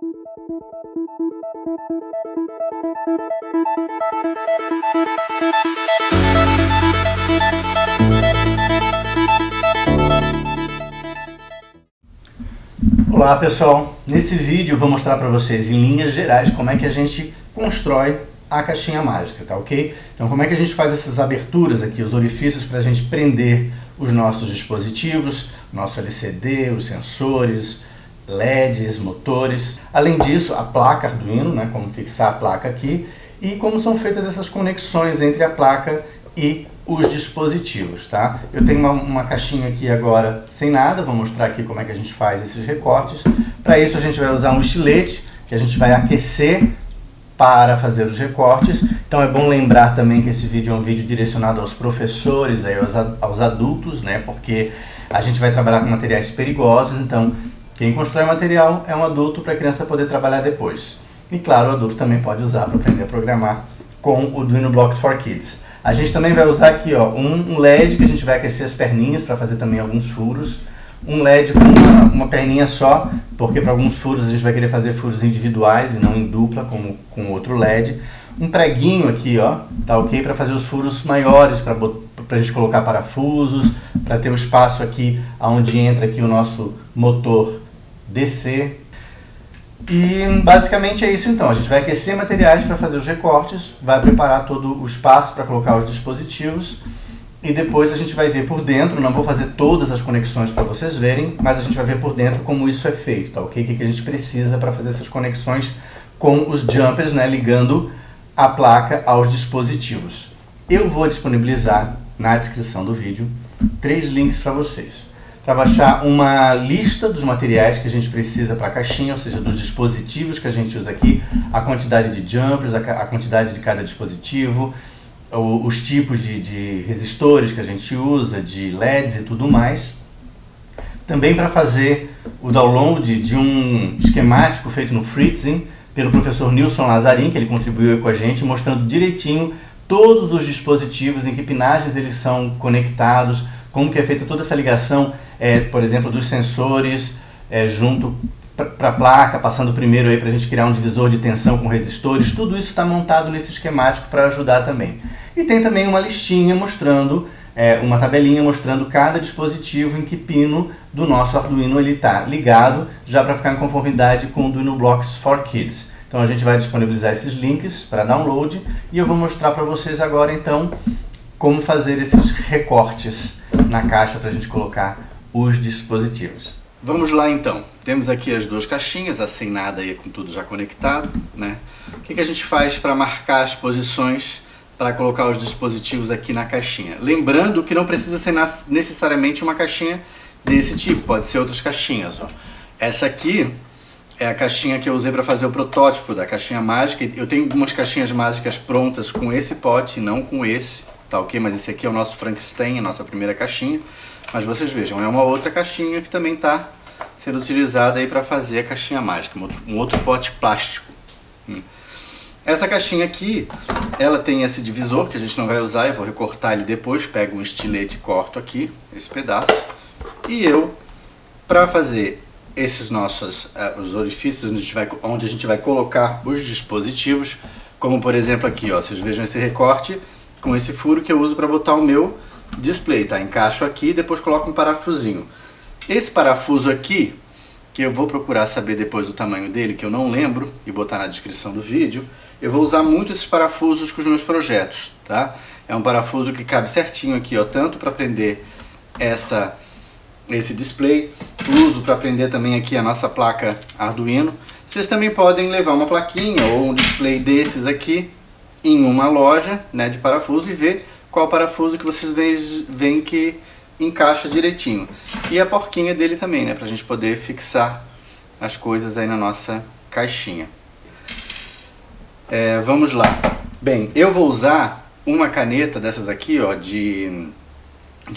Olá pessoal, nesse vídeo eu vou mostrar para vocês em linhas gerais como é que a gente constrói a caixinha mágica, tá ok? Então como é que a gente faz essas aberturas aqui, os orifícios para a gente prender os nossos dispositivos, nosso LCD, os sensores, LEDs, motores. Além disso, a placa Arduino, né, como fixar a placa aqui e como são feitas essas conexões entre a placa e os dispositivos, tá? Eu tenho uma caixinha aqui agora sem nada, vou mostrar aqui como é que a gente faz esses recortes. Para isso a gente vai usar um estilete que a gente vai aquecer para fazer os recortes. Então é bom lembrar também que esse vídeo é um vídeo direcionado aos professores, aí, aos adultos, né? Porque a gente vai trabalhar com materiais perigosos, então quem constrói material é um adulto para a criança poder trabalhar depois. E claro, o adulto também pode usar para aprender a programar com o Arduino Blocks for Kids. A gente também vai usar aqui ó, um LED que a gente vai aquecer as perninhas para fazer também alguns furos. Um LED com uma perninha só, porque para alguns furos a gente vai querer fazer furos individuais e não em dupla, como com outro LED. Um preguinho aqui, ó, tá ok? Para fazer os furos maiores, para a gente colocar parafusos, para ter o espaço aqui onde entra aqui o nosso motor DC. E basicamente é isso então, a gente vai aquecer materiais para fazer os recortes, vai preparar todo o espaço para colocar os dispositivos e depois a gente vai ver por dentro, não vou fazer todas as conexões para vocês verem, mas a gente vai ver por dentro como isso é feito, tá ok? O que a gente precisa para fazer essas conexões com os jumpers, né, ligando a placa aos dispositivos. Eu vou disponibilizar na descrição do vídeo 3 links para vocês. Para baixar uma lista dos materiais que a gente precisa para a caixinha, ou seja, dos dispositivos que a gente usa aqui, a quantidade de jumpers, a quantidade de cada dispositivo, os tipos de resistores que a gente usa, de LEDs e tudo mais. Também para fazer o download de um esquemático feito no Fritzing pelo professor Nilson Lazarin, que ele contribuiu com a gente, mostrando direitinho todos os dispositivos, em que pinagens eles são conectados, como que é feita toda essa ligação, por exemplo, dos sensores junto para a placa, passando primeiro aí para a gente criar um divisor de tensão com resistores. Tudo isso está montado nesse esquemático para ajudar também. E tem também uma listinha mostrando, uma tabelinha mostrando cada dispositivo em que pino do nosso Arduino ele está ligado, já para ficar em conformidade com o Arduino Blocks for Kids. Então a gente vai disponibilizar esses links para download e eu vou mostrar para vocês agora então como fazer esses recortes na caixa para a gente colocar os dispositivos. Vamos lá então, temos aqui as duas caixinhas, a sem nada aí com tudo já conectado, né? O que a gente faz para marcar as posições para colocar os dispositivos aqui na caixinha? Lembrando que não precisa ser necessariamente uma caixinha desse tipo, pode ser outras caixinhas, ó. Essa aqui é a caixinha que eu usei para fazer o protótipo da caixinha mágica. Eu tenho algumas caixinhas mágicas prontas com esse pote, não com esse, tá ok? Mas esse aqui é o nosso Frankenstein, a nossa primeira caixinha. Mas vocês vejam, é uma outra caixinha que também está sendo utilizada aí para fazer a caixinha mágica, um outro pote plástico. Essa caixinha aqui, ela tem esse divisor que a gente não vai usar, eu vou recortar ele depois, pego um estilete e corto aqui esse pedaço. E eu, para fazer esses nossos os orifícios onde a gente vai colocar os dispositivos, como por exemplo aqui, ó, vocês vejam esse recorte com esse furo que eu uso para botar o meu display, tá? Encaixo aqui e depois coloco um parafusinho. Esse parafuso aqui, que eu vou procurar saber depois o tamanho dele, que eu não lembro, e botar na descrição do vídeo, eu vou usar muito esses parafusos com os meus projetos, tá? É um parafuso que cabe certinho aqui, ó, tanto para prender esse display, uso para prender também aqui a nossa placa Arduino. Vocês também podem levar uma plaquinha ou um display desses aqui em uma loja, né, de parafuso e ver qual parafuso que vocês veem que encaixa direitinho. E a porquinha dele também, né, pra gente poder fixar as coisas aí na nossa caixinha. Vamos lá. Bem, eu vou usar uma caneta dessas aqui, ó, de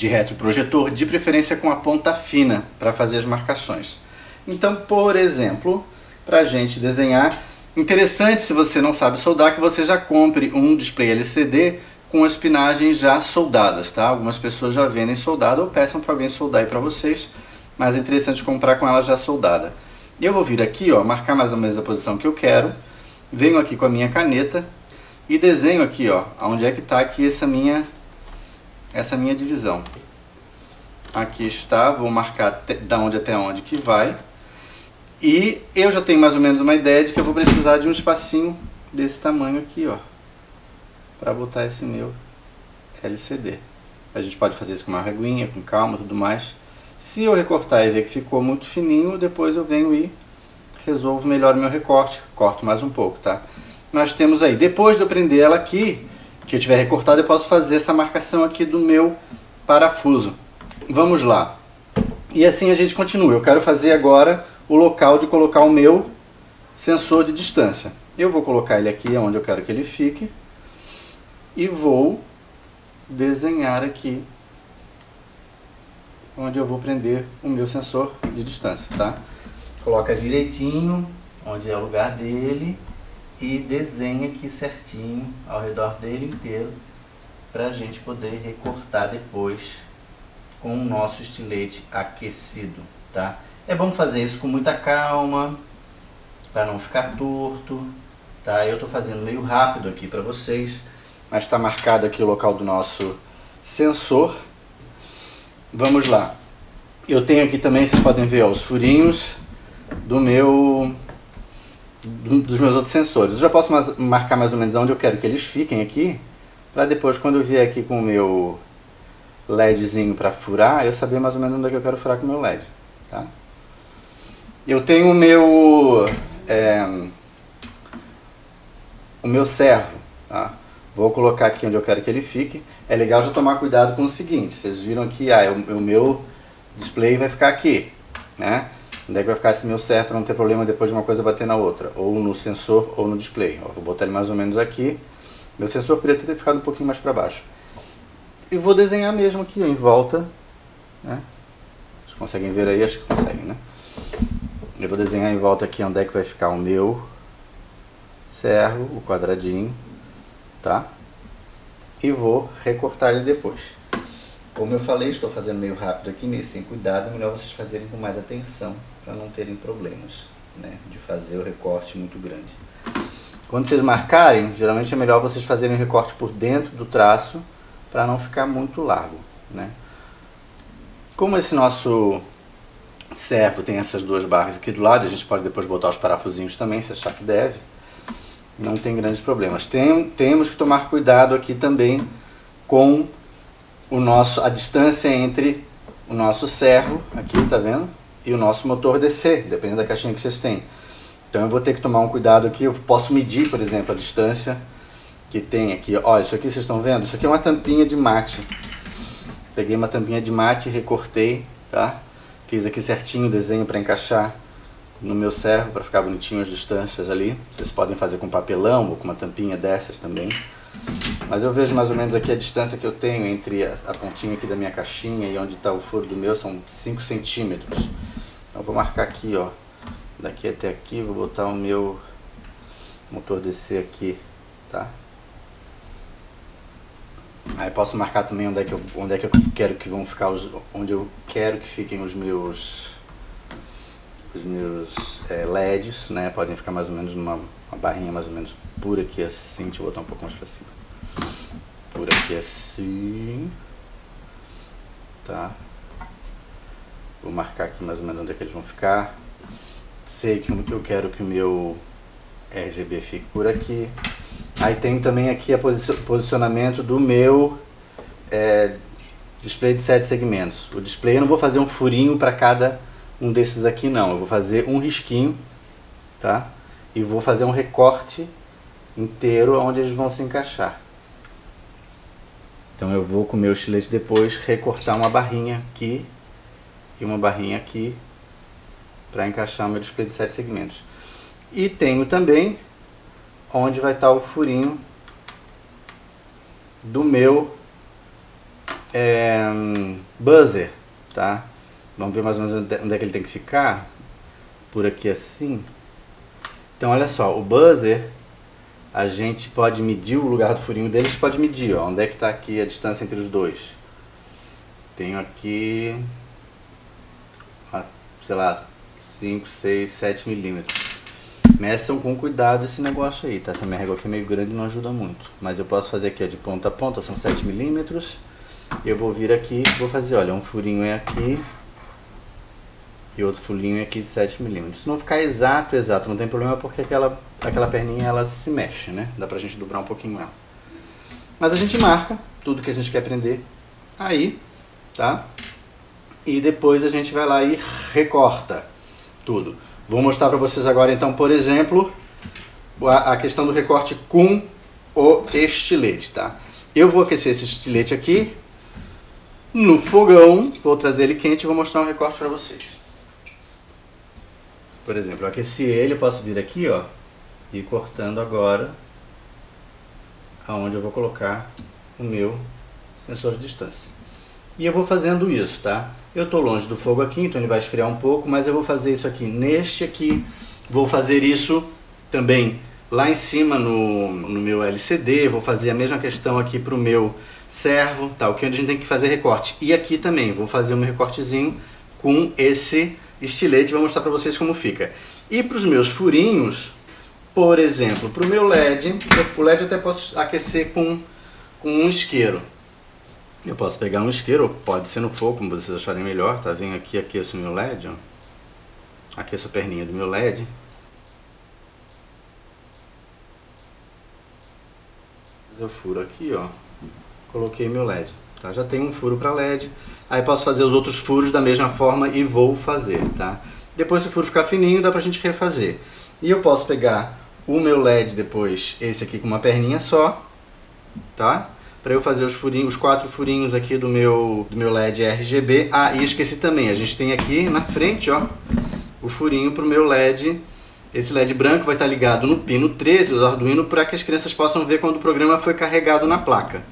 retroprojetor, de preferência com a ponta fina, para fazer as marcações. Então, por exemplo, para a gente desenhar, interessante, se você não sabe soldar, que você já compre um display LCD com as pinagens já soldadas, tá? Algumas pessoas já vendem soldado ou peçam para alguém soldar aí para vocês, mas é interessante comprar com ela já soldada. Eu vou vir aqui, ó, marcar mais ou menos a posição que eu quero, venho aqui com a minha caneta e desenho aqui, ó, onde é que está aqui essa minha divisão. Aqui está, vou marcar da onde até onde que vai. E eu já tenho mais ou menos uma ideia de que eu vou precisar de um espacinho desse tamanho aqui, ó, para botar esse meu LCD. A gente pode fazer isso com uma reguinha, com calma, tudo mais. Se eu recortar e ver que ficou muito fininho, depois eu venho e resolvo melhor o meu recorte, corto mais um pouco, tá? Nós temos aí, depois de eu prender ela aqui, que eu tiver recortado, eu posso fazer essa marcação aqui do meu parafuso. Vamos lá. E assim a gente continua. Eu quero fazer agora o local de colocar o meu sensor de distância. Eu vou colocar ele aqui onde eu quero que ele fique e vou desenhar aqui onde eu vou prender o meu sensor de distância, tá? Coloca direitinho onde é o lugar dele e desenha aqui certinho ao redor dele inteiro para a gente poder recortar depois com o nosso estilete aquecido, tá? É bom fazer isso com muita calma para não ficar torto, tá? Eu tô fazendo meio rápido aqui para vocês, mas está marcado aqui o local do nosso sensor. Vamos lá. Eu tenho aqui também, vocês podem ver, ó, os furinhos dos meus outros sensores. Eu já posso marcar mais ou menos onde eu quero que eles fiquem aqui, para depois, quando eu vier aqui com o meu LEDzinho para furar, eu saber mais ou menos onde é que eu quero furar com o meu LED, tá? Eu tenho o meu servo, tá? Vou colocar aqui onde eu quero que ele fique. É legal já tomar cuidado com o seguinte, vocês viram aqui, o meu display vai ficar aqui, né? Onde é que vai ficar esse meu servo para não ter problema depois de uma coisa bater na outra, ou no sensor ou no display. Ó, vou botar ele mais ou menos aqui. Meu sensor poderia ter ficado um pouquinho mais para baixo. E vou desenhar mesmo aqui, ó, em volta, né? Vocês conseguem ver aí? Acho que conseguem, né? Eu vou desenhar em volta aqui onde é que vai ficar o meu servo, o quadradinho, tá? E vou recortar ele depois. Como eu falei, estou fazendo meio rápido aqui, meio sem cuidado, é melhor vocês fazerem com mais atenção para não terem problemas, né, de fazer o recorte muito grande. Quando vocês marcarem, geralmente é melhor vocês fazerem o recorte por dentro do traço para não ficar muito largo, né? Como esse nosso servo tem essas duas barras aqui do lado, a gente pode depois botar os parafusinhos também, se achar que deve. Não tem grandes problemas. Temos que tomar cuidado aqui também com a distância entre o nosso servo, aqui, tá vendo? E o nosso motor DC, dependendo da caixinha que vocês têm. Então eu vou ter que tomar um cuidado aqui. Eu posso medir, por exemplo, a distância que tem aqui. Ó, isso aqui vocês estão vendo? Isso aqui é uma tampinha de mate. Peguei uma tampinha de mate e recortei, tá? Fiz aqui certinho o desenho para encaixar no meu servo, para ficar bonitinho as distâncias ali. Vocês podem fazer com papelão ou com uma tampinha dessas também. Mas eu vejo mais ou menos aqui a distância que eu tenho entre a pontinha aqui da minha caixinha e onde está o furo do meu, são 5 centímetros. Então eu vou marcar aqui, ó, daqui até aqui, vou botar o meu motor DC aqui, tá? Aí posso marcar também onde é que eu quero que vão ficar onde eu quero que fiquem os meus LEDs, né? Podem ficar mais ou menos numa barrinha mais ou menos por aqui assim. Deixa eu botar um pouco mais pra cima. Por aqui assim, tá? Vou marcar aqui mais ou menos onde é que eles vão ficar. Sei que eu quero que o meu RGB fique por aqui. Aí tem também aqui o posicionamento do meu display de 7 segmentos. O display eu não vou fazer um furinho para cada um desses aqui não. Eu vou fazer um risquinho, tá? E vou fazer um recorte inteiro onde eles vão se encaixar. Então eu vou com o meu estilete depois recortar uma barrinha aqui e uma barrinha aqui para encaixar o meu display de 7 segmentos. E tenho também onde vai estar o furinho do meu buzzer, tá? Vamos ver mais ou menos onde é que ele tem que ficar. Por aqui assim. Então olha só, o buzzer, a gente pode medir o lugar do furinho dele, a gente pode medir, ó, onde é que está aqui a distância entre os dois. Tenho aqui, sei lá, 5, 6, 7 milímetros. Meçam com cuidado esse negócio aí, tá? Essa minha régua aqui é meio grande e não ajuda muito. Mas eu posso fazer aqui, ó, de ponta a ponta, são 7 milímetros. Eu vou vir aqui, vou fazer, olha, um furinho é aqui e outro furinho é aqui de 7 milímetros. Se não ficar exato, não tem problema, porque aquela perninha, ela se mexe, né? Dá pra gente dobrar um pouquinho ela. Mas a gente marca tudo que a gente quer prender aí, tá? E depois a gente vai lá e recorta tudo. Vou mostrar pra vocês agora, então, por exemplo, a questão do recorte com o estilete, tá? Eu vou aquecer esse estilete aqui no fogão, vou trazer ele quente e vou mostrar um recorte pra vocês. Por exemplo, eu aqueci ele, eu posso vir aqui, ó, e ir cortando agora aonde eu vou colocar o meu sensor de distância. E eu vou fazendo isso, tá? Eu tô longe do fogo aqui, então ele vai esfriar um pouco, mas eu vou fazer isso aqui neste aqui. Vou fazer isso também lá em cima no meu LCD, vou fazer a mesma questão aqui pro meu servo, tá? O que a gente tem que fazer recorte. E aqui também, vou fazer um recortezinho com esse estilete, vou mostrar pra vocês como fica. E pros meus furinhos, por exemplo, pro meu LED, o LED eu até posso aquecer com um isqueiro. Eu posso pegar um isqueiro, pode ser no fogo, como vocês acharem melhor, tá? Venho aqui, aqueço o meu LED, ó. Aqueço a perninha do meu LED. Eu furo aqui, ó. Coloquei meu LED, tá? Já tem um furo para LED. Aí posso fazer os outros furos da mesma forma e vou fazer, tá? Depois, se o furo ficar fininho, dá pra gente refazer. E eu posso pegar o meu LED depois, esse aqui com uma perninha só, tá? Para eu fazer os furinhos, os 4 furinhos aqui do meu LED RGB. Ah, e esqueci também, a gente tem aqui na frente, ó, o furinho pro meu LED. Esse LED branco vai estar ligado no pino 13 do Arduino para que as crianças possam ver quando o programa foi carregado na placa.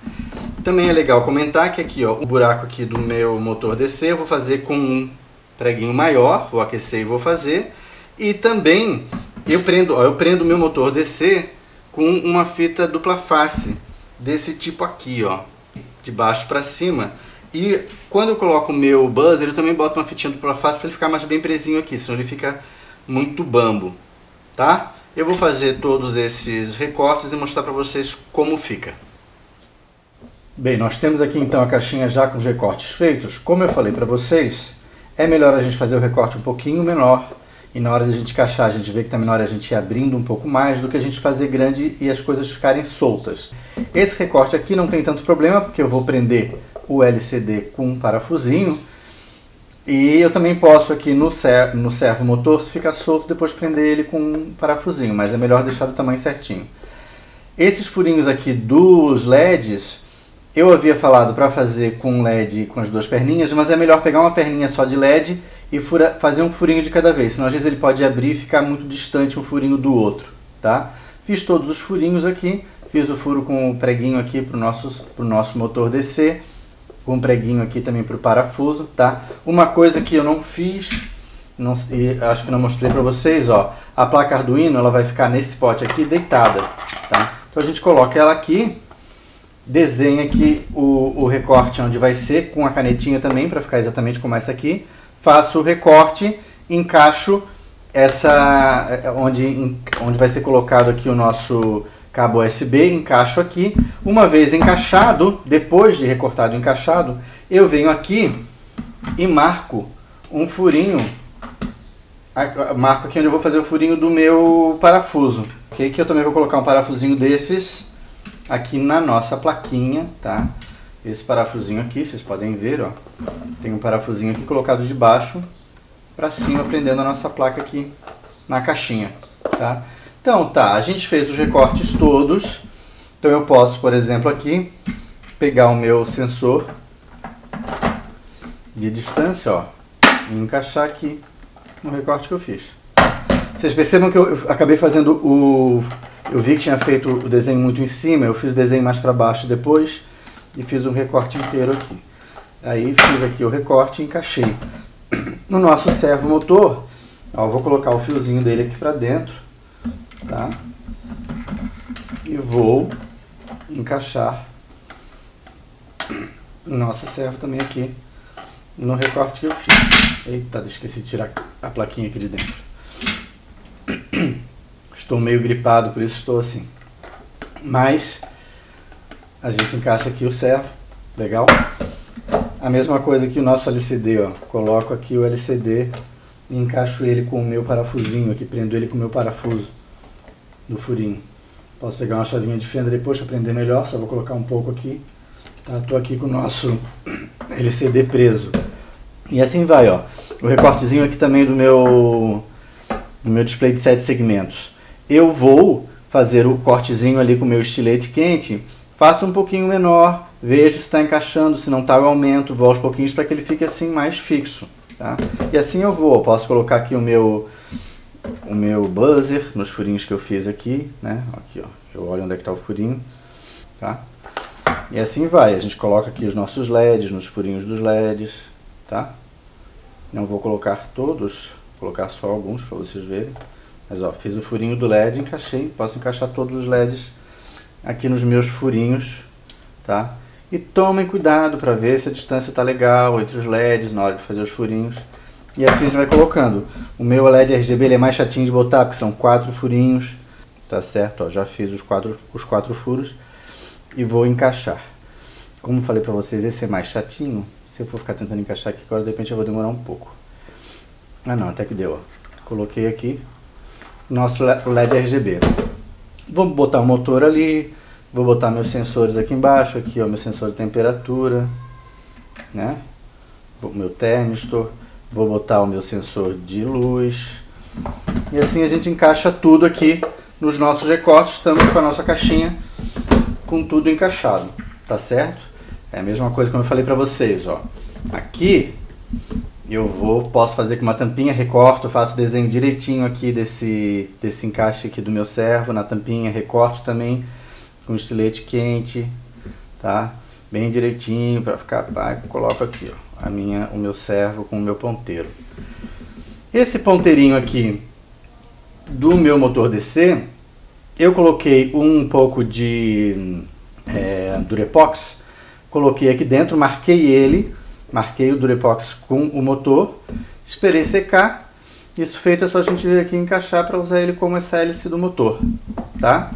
Também é legal comentar que aqui, ó, o buraco aqui do meu motor DC eu vou fazer com um preguinho maior, vou aquecer e vou fazer. E também eu prendo o meu motor DC com uma fita dupla face desse tipo aqui, ó, de baixo para cima. E quando eu coloco o meu buzzer, eu também boto uma fitinha dupla face para ele ficar mais bem presinho aqui, senão ele fica muito bambo, tá? Eu vou fazer todos esses recortes e mostrar para vocês como fica. Bem, nós temos aqui então a caixinha já com os recortes feitos. Como eu falei para vocês, é melhor a gente fazer o recorte um pouquinho menor. E na hora de a gente encaixar, a gente vê que está menor, a gente ir abrindo um pouco mais do que a gente fazer grande e as coisas ficarem soltas. Esse recorte aqui não tem tanto problema, porque eu vou prender o LCD com um parafusinho. E eu também posso aqui no servo motor, se ficar solto, depois prender ele com um parafusinho. Mas é melhor deixar do tamanho certinho. Esses furinhos aqui dos LEDs, eu havia falado para fazer com LED com as 2 perninhas, mas é melhor pegar uma perninha só de LED e fazer um furinho de cada vez, senão às vezes ele pode abrir e ficar muito distante um furinho do outro, tá? Fiz todos os furinhos aqui, fiz o furo com o preguinho aqui para o nosso motor DC, com o preguinho aqui também para o parafuso, tá? Uma coisa que eu não fiz, e acho que não mostrei para vocês, ó, a placa Arduino ela vai ficar nesse pote aqui deitada, tá? Então a gente coloca ela aqui, desenha aqui o recorte onde vai ser, com a canetinha também, para ficar exatamente como essa aqui. Faço o recorte, encaixo onde vai ser colocado aqui o nosso cabo USB, encaixo aqui. Uma vez encaixado, depois de recortado e encaixado, eu venho aqui e marco um furinho. Marco aqui onde eu vou fazer o furinho do meu parafuso. Okay? Que eu também vou colocar um parafusinho desses aqui na nossa plaquinha, tá? Esse parafusinho aqui, vocês podem ver, ó, tem um parafusinho aqui colocado de baixo para cima, prendendo a nossa placa aqui na caixinha, tá? Então, tá, a gente fez os recortes todos, então eu posso, por exemplo, aqui, pegar o meu sensor de distância, ó, e encaixar aqui no recorte que eu fiz. Vocês percebam que eu acabei fazendo eu vi que tinha feito o desenho muito em cima, eu fiz o desenho mais para baixo depois e fiz um recorte inteiro aqui. Aí fiz aqui o recorte e encaixei. No nosso servo motor, ó, eu vou colocar o fiozinho dele aqui para dentro, tá? E vou encaixar o nosso servo também aqui no recorte que eu fiz. Eita, esqueci de tirar a plaquinha aqui de dentro. Estou meio gripado, por isso estou assim. Mas a gente encaixa aqui o servo, legal? A mesma coisa que o nosso LCD, ó. Coloco aqui o LCD e encaixo ele com o meu parafusinho aqui, prendo ele com o meu parafuso do furinho. Posso pegar uma chavinha de fenda depois para prender melhor, só vou colocar um pouco aqui. Tá, tô aqui com o nosso LCD preso. E assim vai, ó. O recortezinho aqui também do meu display de 7 segmentos. Eu vou fazer o cortezinho ali com o meu estilete quente, faço um pouquinho menor, vejo se está encaixando, se não está eu aumento, vou aos pouquinhos para que ele fique assim mais fixo. Tá? E assim eu vou, posso colocar aqui o meu buzzer nos furinhos que eu fiz aqui, né? Aqui, ó, eu olho onde é que está o furinho, tá? E assim vai, a gente coloca aqui os nossos LEDs nos furinhos dos LEDs, tá? Não vou colocar todos, vou colocar só alguns para vocês verem. Mas ó, fiz o furinho do LED, encaixei, posso encaixar todos os LEDs aqui nos meus furinhos, tá? E tomem cuidado para ver se a distância está legal entre os LEDs na hora de fazer os furinhos. E assim a gente vai colocando. O meu LED RGB ele é mais chatinho de botar, porque são 4 furinhos, tá certo? Ó, já fiz os quatro furos e vou encaixar. Como eu falei para vocês, esse é mais chatinho. Se eu for ficar tentando encaixar aqui agora, de repente eu vou demorar um pouco. Ah não, até que deu, ó. Coloquei aqui nosso LED RGB. Vou botar o motor ali, vou botar meus sensores aqui embaixo, aqui ó, meu sensor de temperatura, né? O meu térmistor, vou botar o meu sensor de luz. E assim a gente encaixa tudo aqui nos nossos recortes, estamos com a nossa caixinha com tudo encaixado, tá certo? É a mesma coisa como eu falei para vocês, ó. Aqui eu posso fazer com uma tampinha, recorto, faço desenho direitinho aqui desse encaixe aqui do meu servo, na tampinha, recorto também com estilete quente, tá? Bem direitinho para ficar, coloco aqui, ó, o meu servo com o meu ponteiro. Esse ponteirinho aqui do meu motor DC, eu coloquei um pouco de Durepox, coloquei aqui dentro, marquei o Durepox com o motor, esperei secar. Isso feito é só a gente vir aqui e encaixar para usar ele como essa hélice do motor, tá?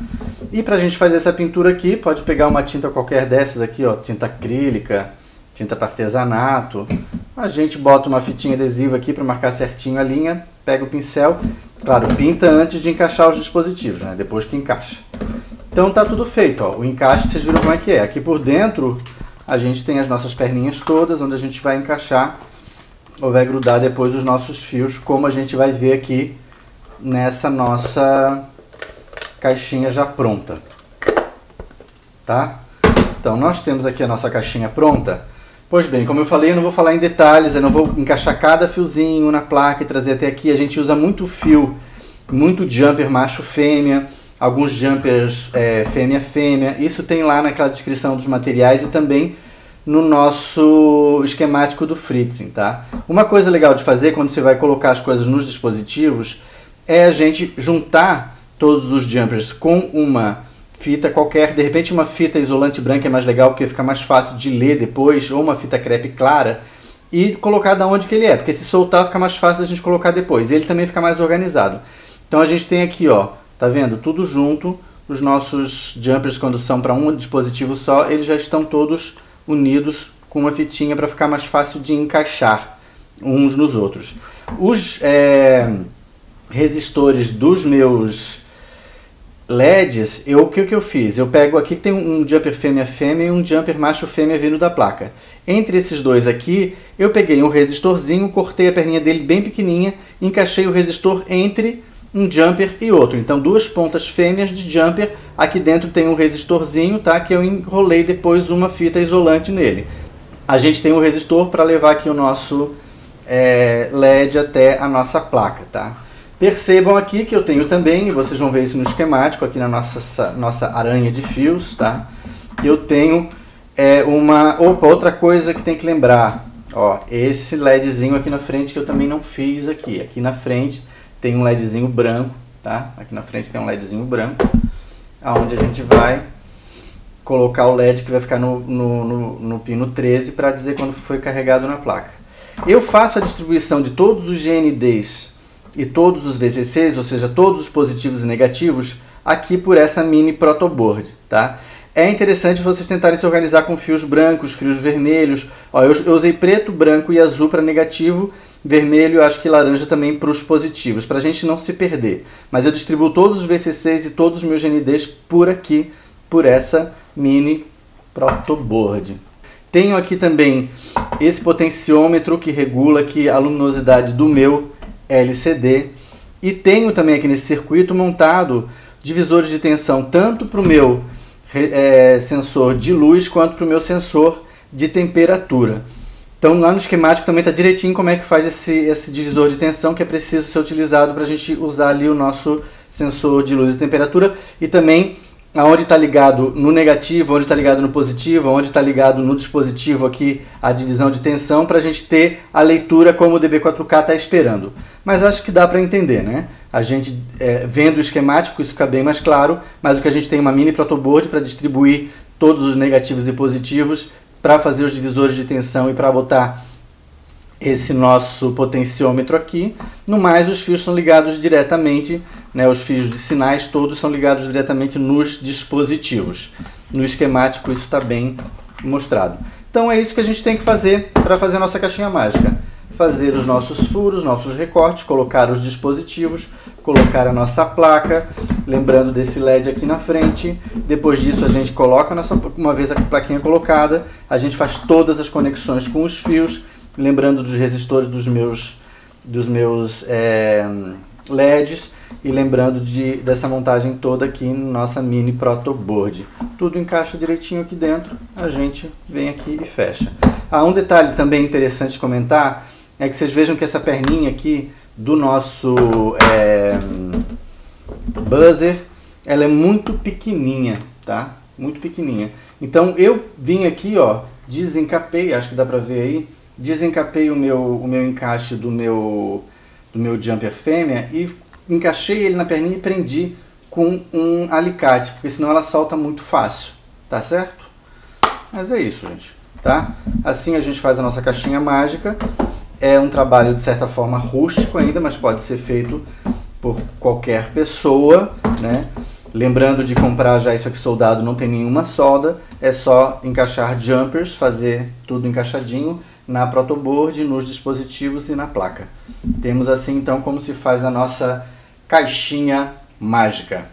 E para a gente fazer essa pintura aqui, pode pegar uma tinta qualquer dessas aqui, ó, tinta acrílica, tinta para artesanato. A gente bota uma fitinha adesiva aqui para marcar certinho a linha, pega o pincel, claro, pinta antes de encaixar os dispositivos, né? Depois que encaixa. Então tá tudo feito, ó. O encaixe vocês viram como é que é. Aqui por dentro a gente tem as nossas perninhas todas, onde a gente vai encaixar ou vai grudar depois os nossos fios, como a gente vai ver aqui nessa nossa caixinha já pronta, tá? Então nós temos aqui a nossa caixinha pronta. Pois bem, como eu falei, eu não vou falar em detalhes, eu não vou encaixar cada fiozinho na placa e trazer até aqui. A gente usa muito fio, muito jumper macho-fêmea, alguns jumpers fêmea-fêmea. Isso tem lá naquela descrição dos materiais e também no nosso esquemático do Fritzing, tá? Uma coisa legal de fazer quando você vai colocar as coisas nos dispositivos é a gente juntar todos os jumpers com uma fita qualquer, de repente uma fita isolante branca é mais legal porque fica mais fácil de ler depois, ou uma fita crepe clara, e colocar da onde que ele é, porque se soltar fica mais fácil a gente colocar depois, e ele também fica mais organizado. Então a gente tem aqui, ó, tá vendo? Tudo junto, os nossos jumpers quando são para um dispositivo só, eles já estão todos unidos com uma fitinha para ficar mais fácil de encaixar uns nos outros. Os resistores dos meus LEDs, o que eu fiz? Eu pego aqui que tem um jumper fêmea-fêmea e um jumper macho-fêmea vindo da placa. Entre esses dois aqui, eu peguei um resistorzinho, cortei a perninha dele bem pequenininha, encaixei o resistor entre um jumper e outro. Então, duas pontas fêmeas de jumper. Aqui dentro tem um resistorzinho, tá? Que eu enrolei depois uma fita isolante nele. A gente tem um resistor para levar aqui o nosso LED até a nossa placa, tá? Percebam aqui que eu tenho também, e vocês vão ver isso no esquemático, aqui na nossa aranha de fios, tá? Eu tenho outra coisa que tem que lembrar, ó, esse LEDzinho aqui na frente que eu também não fiz aqui. Aqui na frente tem um LEDzinho branco, tá? Aqui na frente tem um LEDzinho branco, aonde a gente vai colocar o LED que vai ficar no pino 13 para dizer quando foi carregado na placa. Eu faço a distribuição de todos os GNDs e todos os VCCs, ou seja, todos os positivos e negativos, aqui por essa mini protoboard, tá? É interessante vocês tentarem se organizar com fios brancos, fios vermelhos. Ó, eu usei preto, branco e azul para negativo, vermelho, acho que laranja também para os positivos, para a gente não se perder. Mas eu distribuo todos os VCCs e todos os meus GNDs por aqui, por essa mini protoboard. Tenho aqui também esse potenciômetro que regula aqui a luminosidade do meu LCD. E tenho também aqui nesse circuito montado divisores de tensão tanto para o meu sensor de luz quanto para o meu sensor de temperatura. Então lá no esquemático também está direitinho como é que faz esse divisor de tensão que é preciso ser utilizado para a gente usar ali o nosso sensor de luz e temperatura, e também aonde está ligado no negativo, onde está ligado no positivo, onde está ligado no dispositivo aqui a divisão de tensão, para a gente ter a leitura como o DB4K está esperando. Mas acho que dá para entender, né? A gente vendo o esquemático isso fica bem mais claro, mas o que a gente tem é uma mini protoboard para distribuir todos os negativos e positivos, para fazer os divisores de tensão e para botar esse nosso potenciômetro aqui. No mais, os fios são ligados diretamente, né, os fios de sinais todos são ligados diretamente nos dispositivos. No esquemático isso está bem mostrado. Então é isso que a gente tem que fazer para fazer a nossa caixinha mágica. Fazer os nossos furos, nossos recortes, colocar os dispositivos, colocar a nossa placa, lembrando desse LED aqui na frente. Depois disso a gente coloca, uma vez a plaquinha colocada, a gente faz todas as conexões com os fios, lembrando dos resistores dos meus LEDs e lembrando dessa montagem toda aqui na nossa mini protoboard. Tudo encaixa direitinho aqui dentro, a gente vem aqui e fecha. Um detalhe também interessante de comentar é que vocês vejam que essa perninha aqui do nosso buzzer, ela é muito pequenininha, tá? Muito pequenininha. Então eu vim aqui, ó, desencapei, acho que dá pra ver aí, desencapei o meu encaixe do meu jumper fêmea e encaixei ele na perninha e prendi com um alicate, porque senão ela solta muito fácil, tá certo? Mas é isso, gente, tá? Assim a gente faz a nossa caixinha mágica. É um trabalho de certa forma rústico ainda, mas pode ser feito por qualquer pessoa, né? Lembrando de comprar já isso aqui soldado, não tem nenhuma solda, é só encaixar jumpers, fazer tudo encaixadinho na protoboard, nos dispositivos e na placa. Temos assim então como se faz a nossa caixinha mágica.